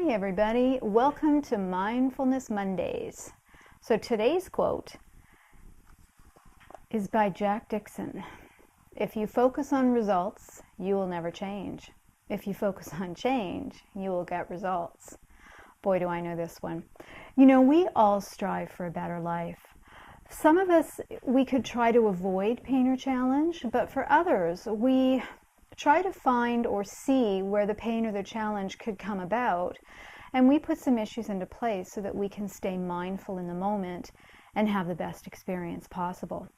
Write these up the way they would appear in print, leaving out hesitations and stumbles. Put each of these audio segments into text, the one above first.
Hi everybody, welcome to Mindfulness Mondays. So today's quote is by Jack Dixon. If you focus on results, you will never change. If you focus on change, you will get results. Boy, do I know this one. You know, we all strive for a better life. Some of us, we could try to avoid pain or challenge, but for others, we try to find or see where the pain or the challenge could come about, and we put some issues into place so that we can stay mindful in the moment and have the best experience possible.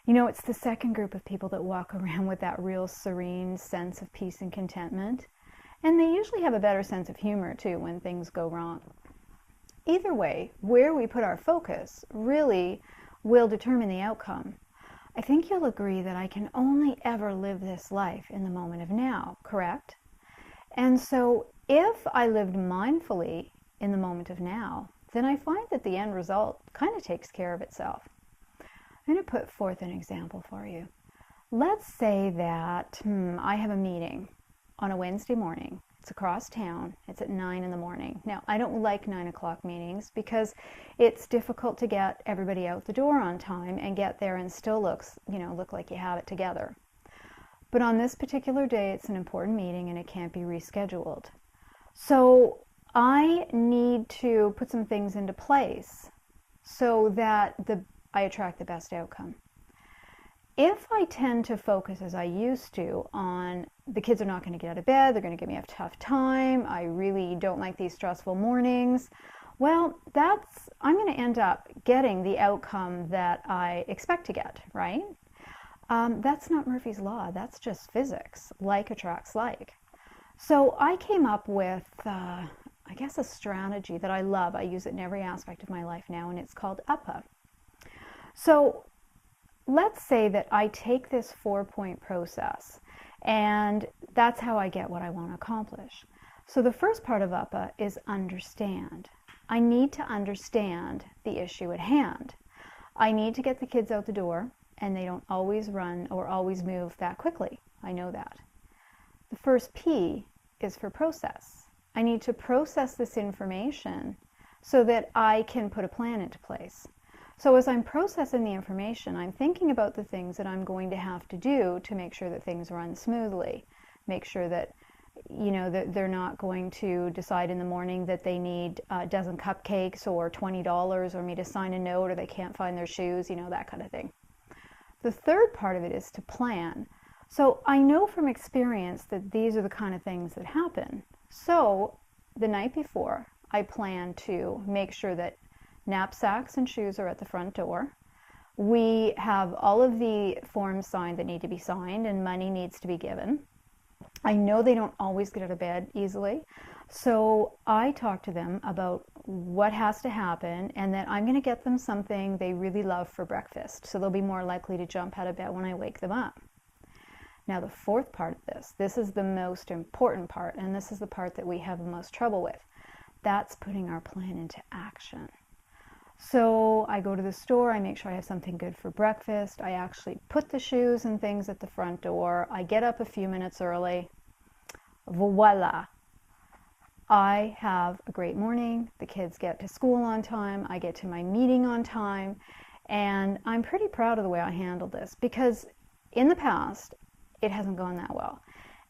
You know, it's the second group of people that walk around with that real serene sense of peace and contentment, and they usually have a better sense of humor too when things go wrong. Either way, where we put our focus really will determine the outcome. I think you'll agree that I can only ever live this life in the moment of now, correct? And so if I lived mindfully in the moment of now, then I find that the end result kind of takes care of itself. I'm going to put forth an example for you. Let's say that I have a meeting on a Wednesday morning. It's across town. It's at 9 in the morning. Now, I don't like 9 o'clock meetings because it's difficult to get everybody out the door on time and get there and still look like you have it together. But on this particular day, it's an important meeting and it can't be rescheduled. So I need to put some things into place so that I attract the best outcome. If I tend to focus, as I used to, on the kids are not going to get out of bed, they're going to give me a tough time, I really don't like these stressful mornings, well, I'm going to end up getting the outcome that I expect to get, right? That's not Murphy's Law, that's just physics. Like attracts like. So I came up with, a strategy that I love. I use it in every aspect of my life now, and it's called UPPA. So let's say that I take this 4-point process, and that's how I get what I want to accomplish. So the first part of UPPA is understand. I need to understand the issue at hand. I need to get the kids out the door, and they don't always run or always move that quickly. I know that. The first P is for process. I need to process this information so that I can put a plan into place. So as I'm processing the information, I'm thinking about the things that I'm going to have to do to make sure that things run smoothly. Make sure that, that they're not going to decide in the morning that they need a dozen cupcakes or $20 or me to sign a note or they can't find their shoes, that kind of thing. The third part of it is to plan. So I know from experience that these are the kind of things that happen. So the night before, I plan to make sure that knapsacks and shoes are at the front door. We have all of the forms signed that need to be signed, and money needs to be given. I know they don't always get out of bed easily, so I talk to them about what has to happen and that I'm going to get them something they really love for breakfast, so they'll be more likely to jump out of bed when I wake them up. Now the fourth part of this is the most important part, and this is the part that we have the most trouble with. That's putting our plan into action. So I go to the store, I make sure I have something good for breakfast, I actually put the shoes and things at the front door, I get up a few minutes early, voila! I have a great morning, the kids get to school on time, I get to my meeting on time, and I'm pretty proud of the way I handled this because in the past, it hasn't gone that well.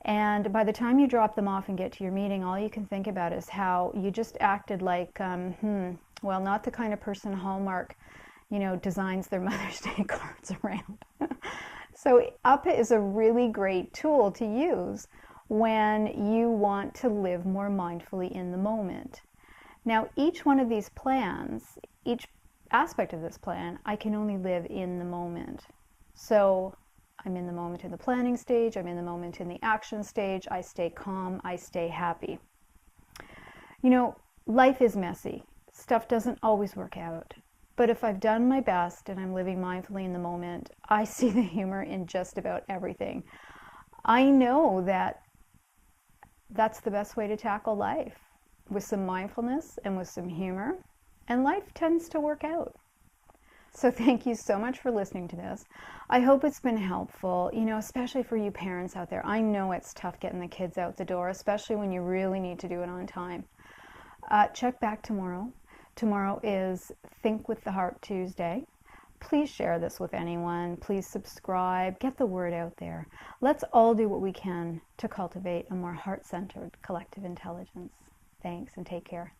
And by the time you drop them off and get to your meeting, all you can think about is how you just acted like, not the kind of person Hallmark, designs their Mother's Day cards around. So UPPA is a really great tool to use when you want to live more mindfully in the moment. Now, each one of these plans, each aspect of this plan, I can only live in the moment. So I'm in the moment in the planning stage, I'm in the moment in the action stage, I stay calm, I stay happy. Life is messy. Stuff doesn't always work out. But if I've done my best and I'm living mindfully in the moment, I see the humor in just about everything. I know that that's the best way to tackle life, with some mindfulness and with some humor, and life tends to work out. So thank you so much for listening to this. I hope it's been helpful, especially for you parents out there. I know it's tough getting the kids out the door, especially when you really need to do it on time. Check back tomorrow. Tomorrow is Think with the Heart Tuesday. Please share this with anyone. Please subscribe. Get the word out there. Let's all do what we can to cultivate a more heart-centered collective intelligence. Thanks and take care.